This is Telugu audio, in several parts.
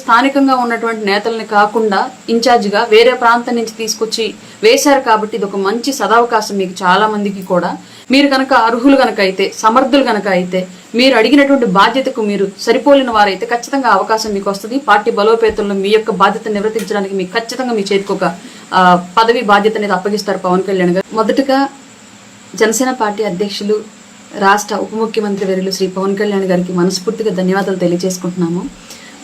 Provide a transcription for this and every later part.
స్థానికంగా ఉన్నటువంటి నేతల్ని కాకుండా ఇన్ఛార్జిగా వేరే ప్రాంతం నుంచి తీసుకొచ్చి వేశారు కాబట్టి ఇది ఒక మంచి సదవకాశం మీకు చాలా మందికి కూడా. మీరు కనుక అర్హులు కనుక అయితే, సమర్థులు కనుక అయితే, మీరు అడిగినటువంటి బాధ్యతకు మీరు సరిపోలిన వారైతే ఖచ్చితంగా అవకాశం మీకు వస్తుంది. పార్టీ బలోపేతంలో మీ యొక్క బాధ్యతను నిర్వర్తించడానికి మీకు ఖచ్చితంగా మీ చేతికి ఒక పదవి బాధ్యత అనేది అప్పగిస్తారు పవన్ కళ్యాణ్ గారు. మొదటగా జనసేన పార్టీ అధ్యక్షులు, రాష్ట్ర ఉప ముఖ్యమంత్రి వర్యులు శ్రీ పవన్ కళ్యాణ్ గారికి మనస్ఫూర్తిగా ధన్యవాదాలు తెలియజేసుకుంటున్నాము.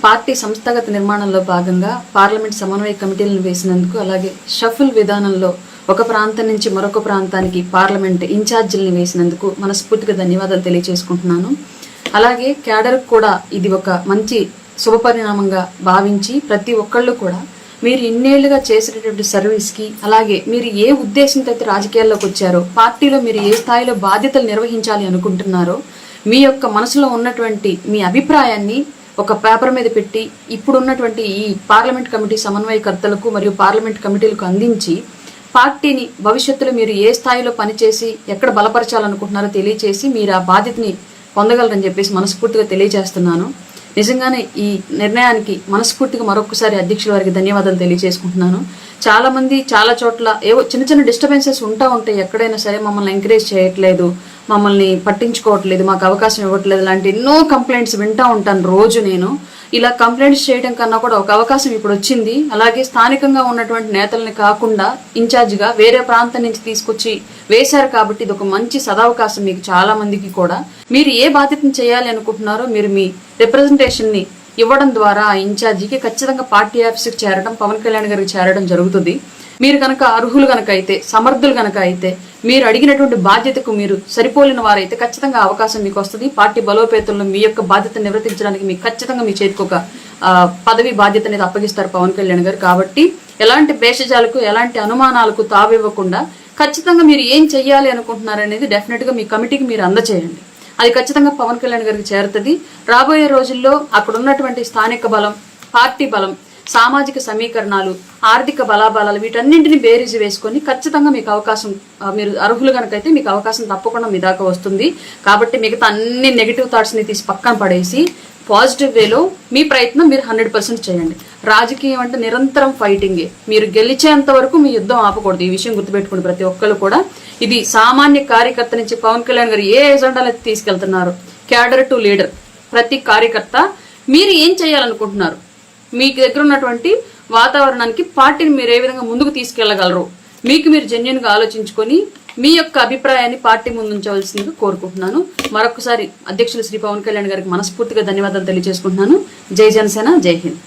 పార్టీ సంస్థాగత నిర్మాణంలో భాగంగా పార్లమెంట్ సమన్వయ కమిటీలను వేసినందుకు, అలాగే షఫుల్ విధానంలో ఒక ప్రాంతం నుంచి మరొక ప్రాంతానికి పార్లమెంట్ ఇన్ఛార్జీలను వేసినందుకు మనస్ఫూర్తిగా ధన్యవాదాలు తెలియజేసుకుంటున్నాను. అలాగే క్యాడర్ కూడా ఇది ఒక మంచి శుభపరిణామంగా భావించి ప్రతి ఒక్కళ్ళు కూడా మీరు ఇన్నేళ్లుగా చేసేటటువంటి సర్వీస్కి, అలాగే మీరు ఏ ఉద్దేశంతో అయితే రాజకీయాల్లోకి వచ్చారో, పార్టీలో మీరు ఏ స్థాయిలో బాధ్యతలు నిర్వహించాలి అనుకుంటున్నారో, మీ యొక్క మనసులో ఉన్నటువంటి మీ అభిప్రాయాన్ని ఒక పేపర్ మీద పెట్టి ఇప్పుడున్నటువంటి ఈ పార్లమెంట్ కమిటీ సమన్వయకర్తలకు మరియు పార్లమెంట్ కమిటీలకు అందించి పార్టీని భవిష్యత్తులో మీరు ఏ స్థాయిలో పనిచేసి ఎక్కడ బలపరచాలనుకుంటున్నారో తెలియచేసి మీరు ఆ బాధ్యతని పొందగలరని చెప్పేసి మనస్ఫూర్తిగా తెలియజేస్తున్నాను. నిజంగానే ఈ నిర్ణయానికి మనస్ఫూర్తిగా మరొకసారి అధ్యక్షుల వారికి ధన్యవాదాలు తెలియజేసుకుంటున్నాను. చాలా మంది చాలా చోట్ల ఏవో చిన్న చిన్న డిస్టర్బెన్సెస్ ఉంటాయి. ఎక్కడైనా సరే మమ్మల్ని ఎంకరేజ్ చేయట్లేదు, మమ్మల్ని పట్టించుకోవట్లేదు, మాకు అవకాశం ఇవ్వట్లేదు, లాంటి ఎన్నో కంప్లైంట్స్ వింటూ ఉంటాను రోజు. నేను ఇలా కంప్లైంట్స్ చేయడం కన్నా కూడా ఒక అవకాశం ఇప్పుడు వచ్చింది. అలాగే స్థానికంగా ఉన్నటువంటి నేతల్ని కాకుండా ఇన్ఛార్జిగా వేరే ప్రాంతం నుంచి తీసుకొచ్చి వేశారు కాబట్టి ఇది ఒక మంచి సదవకాశం మీకు చాలా మందికి కూడా. మీరు ఏ బాధ్యతను చేయాలి అనుకుంటున్నారో మీరు మీ రిప్రజెంటేషన్ ని ఇవ్వడం ద్వారా ఆ ఇన్ఛార్జికి ఖచ్చితంగా పార్టీ ఆఫీస్కి చేరడం, పవన్ కళ్యాణ్ గారికి చేరడం జరుగుతుంది. మీరు కనుక అర్హులు కనుక అయితే, సమర్థులు కనుక అయితే, మీరు అడిగినటువంటి బాధ్యతకు మీరు సరిపోలిన వారైతే ఖచ్చితంగా అవకాశం మీకు వస్తుంది. పార్టీ బలోపేతంలో మీ యొక్క బాధ్యతను నిర్వర్తించడానికి మీకు ఖచ్చితంగా మీ చేతికి ఒక పదవి బాధ్యత అనేది అప్పగిస్తారు పవన్ కళ్యాణ్ గారు. కాబట్టి ఎలాంటి భేషజాలకు, ఎలాంటి అనుమానాలకు తావివ్వకుండా ఖచ్చితంగా మీరు ఏం చెయ్యాలి అనుకుంటున్నారనేది డెఫినెట్ గా మీ కమిటీకి మీరు అందచేయండి. అది ఖచ్చితంగా పవన్ కళ్యాణ్ గారికి చేరుతుంది. రాబోయే రోజుల్లో అక్కడ ఉన్నటువంటి స్థానిక బలం, పార్టీ బలం, సామాజిక సమీకరణాలు, ఆర్థిక బలాబలాలు వీటన్నింటినీ బేరీజు వేసుకొని ఖచ్చితంగా మీకు అవకాశం, మీరు అర్హులు కనుకైతే మీకు అవకాశం తప్పకుండా మీ దాకా వస్తుంది. కాబట్టి మిగతా అన్ని నెగిటివ్ థాట్స్ని తీసి పక్కన పడేసి పాజిటివ్ వేలో మీ ప్రయత్నం మీరు 100% చేయండి. రాజకీయం అంటే నిరంతరం ఫైటింగే. మీరు గెలిచేంత వరకు మీ యుద్ధం ఆపకూడదు. ఈ విషయం గుర్తుపెట్టుకోండి ప్రతి ఒక్కరు కూడా. ఇది సామాన్య కార్యకర్త నుంచి పవన్ కళ్యాణ్ గారు ఏ ఎజెండాలు అయితే తీసుకెళ్తున్నారు, క్యాడర్ టు లీడర్, ప్రతి కార్యకర్త మీరు ఏం చేయాలనుకుంటున్నారు, మీ దగ్గర ఉన్నటువంటి వాతావరణానికి పార్టీని మీరు ఏ విధంగా ముందుకు తీసుకెళ్లగలరు, మీకు మీరు జెన్యున్ గా ఆలోచించుకొని మీ యొక్క అభిప్రాయాన్ని పార్టీ ముందు ఉంచవలసిందిగా కోరుకుంటున్నాను. మరొకసారి అధ్యక్షులు శ్రీ పవన్ కళ్యాణ్ గారికి మనస్ఫూర్తిగా ధన్యవాదాలు తెలియజేసుకుంటున్నాను. జై జనసేన, జై హింద్.